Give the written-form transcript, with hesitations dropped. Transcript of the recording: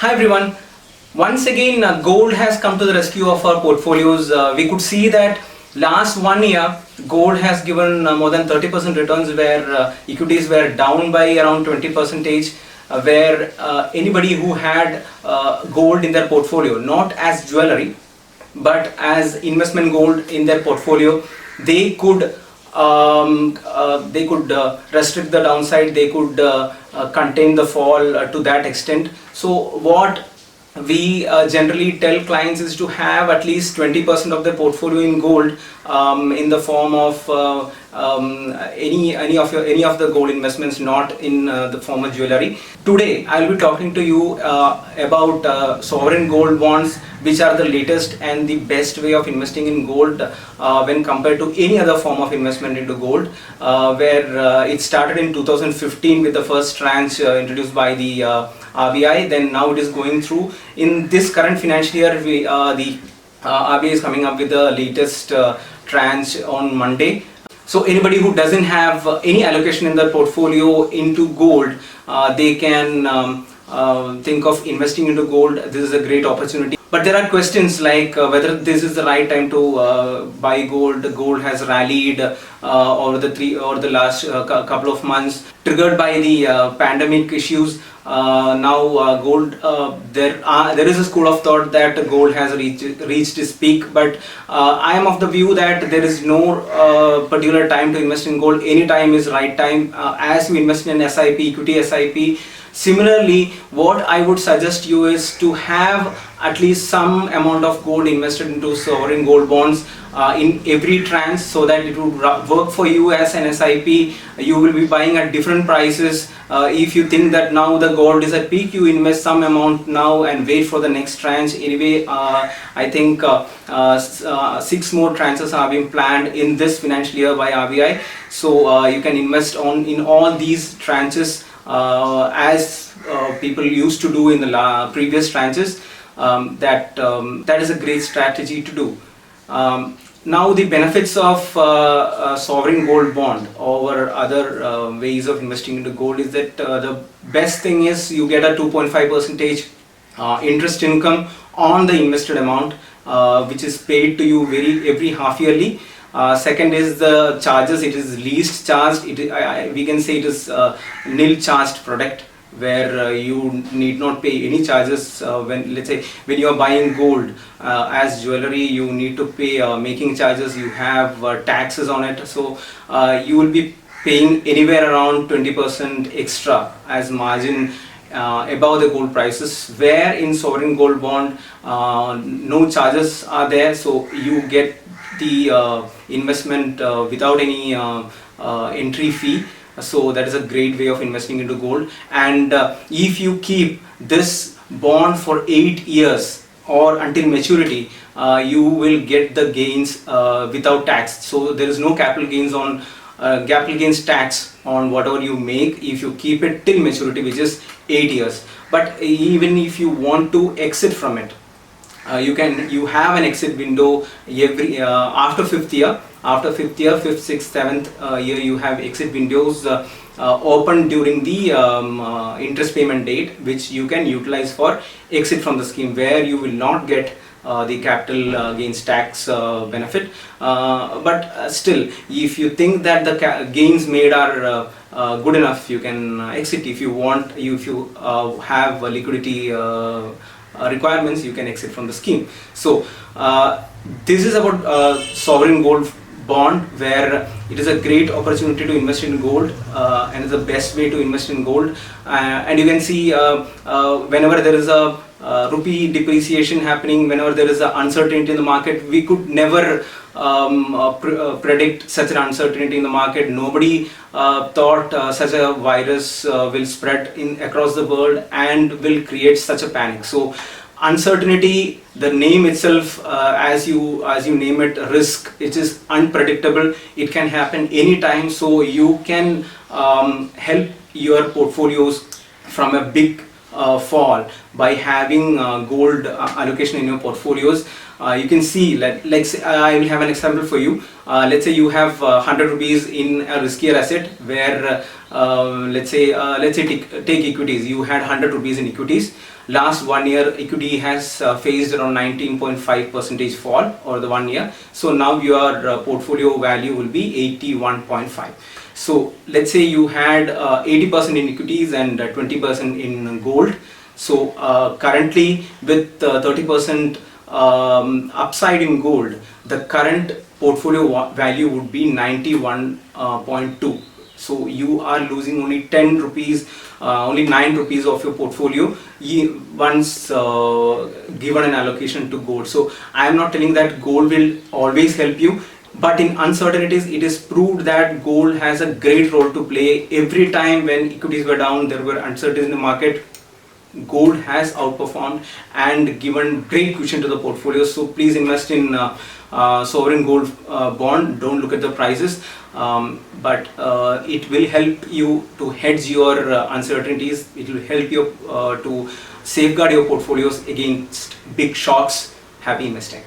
Hi everyone. Once again, gold has come to the rescue of our portfolios. We could see that last 1 year, gold has given more than 30% returns, where equities were down by around 20 percentage. Where anybody who had gold in their portfolio, not as jewelry, but as investment gold in their portfolio, they could restrict the downside. They could contain the fall to that extent. So what we generally tell clients is to have at least 20% of the portfolio in gold, in the form of any of the gold investments, not in the form of jewelry. Today I will be talking to you about sovereign gold bonds, which are the latest and the best way of investing in gold when compared to any other form of investment into gold, where it started in 2015 with the first tranche introduced by the RBI. Then now it is going through in this current financial year. The RBI is coming up with the latest tranche on Monday. So anybody who doesn't have any allocation in their portfolio into gold, they can think of investing into gold. This is a great opportunity. But there are questions like whether this is the right time to buy gold. Gold has rallied over the last couple of months, triggered by the pandemic issues. Now gold, there is a school of thought that gold has reached its peak, but I am of the view that there is no particular time to invest in gold. Any time is right time, as you invest in SIP, equity SIP. Similarly, what I would suggest you is to have at least some amount of gold invested into sovereign gold bonds in every tranche, so that it would work for you as an SIP. You will be buying at different prices. If you think that now the gold is at peak, you invest some amount now and wait for the next tranche. Anyway, I think 6 more tranches are being planned in this financial year by RBI. So you can invest in all these tranches as people used to do in the previous tranches. That is a great strategy to do. Now the benefits of sovereign gold bond over other ways of investing into gold is that the best thing is you get a 2.5% interest income on the invested amount, which is paid to you every half yearly. Second is the charges. It is least charged. We can say it is nil charged product, where you need not pay any charges. When, let's say, when you are buying gold as jewelry, you need to pay making charges. You have taxes on it, so you will be paying anywhere around 20% extra as margin above the gold prices, where in sovereign gold bond no charges are there, so you get the investment without any entry fee. So that is a great way of investing into gold. And if you keep this bond for 8 years or until maturity, you will get the gains without tax. So there is no capital gains tax on whatever you make if you keep it till maturity, which is 8 years. But even if you want to exit from it, you have an exit window every after fifth year, 5th, 6th, 7th year. You have exit windows open during the interest payment date, which you can utilize for exit from the scheme, where you will not get the capital gains tax benefit. But still, if you think that the gains made are good enough, you can exit. If you want, if you have liquidity requirements, you can exit from the scheme. So this is about sovereign gold bond, where it is a great opportunity to invest in gold, and is the best way to invest in gold. And you can see whenever there is a rupee depreciation happening, whenever there is an uncertainty in the market, we could never predict such an uncertainty in the market. Nobody thought such a virus will spread across the world and will create such a panic. So uncertainty, the name itself, as you name it, risk, it is unpredictable. It can happen anytime. So you can help your portfolios from a big fall by having gold allocation in your portfolios. You can see, like say, I will have an example for you. Let's say you have 100 rupees in a riskier asset where let's say take equities. You had 100 rupees in equities. Last 1 year equity has faced around 19.5% fall over the 1 year. So now your portfolio value will be 81.5. So let's say you had 80% in equities and 20% in gold. So currently with 30% upside in gold, the current portfolio value would be 91.2. So you are losing only 10 rupees, only 9 rupees of your portfolio once given an allocation to gold. So I am not telling that gold will always help you, but in uncertainties it is proved that gold has a great role to play. Every time when equities were down, there were uncertainties in the market, gold has outperformed and given great cushion to the portfolio. So please invest in sovereign gold bond. Don't look at the prices, but it will help you to hedge your uncertainties. It will help you to safeguard your portfolios against big shocks. Happy investing.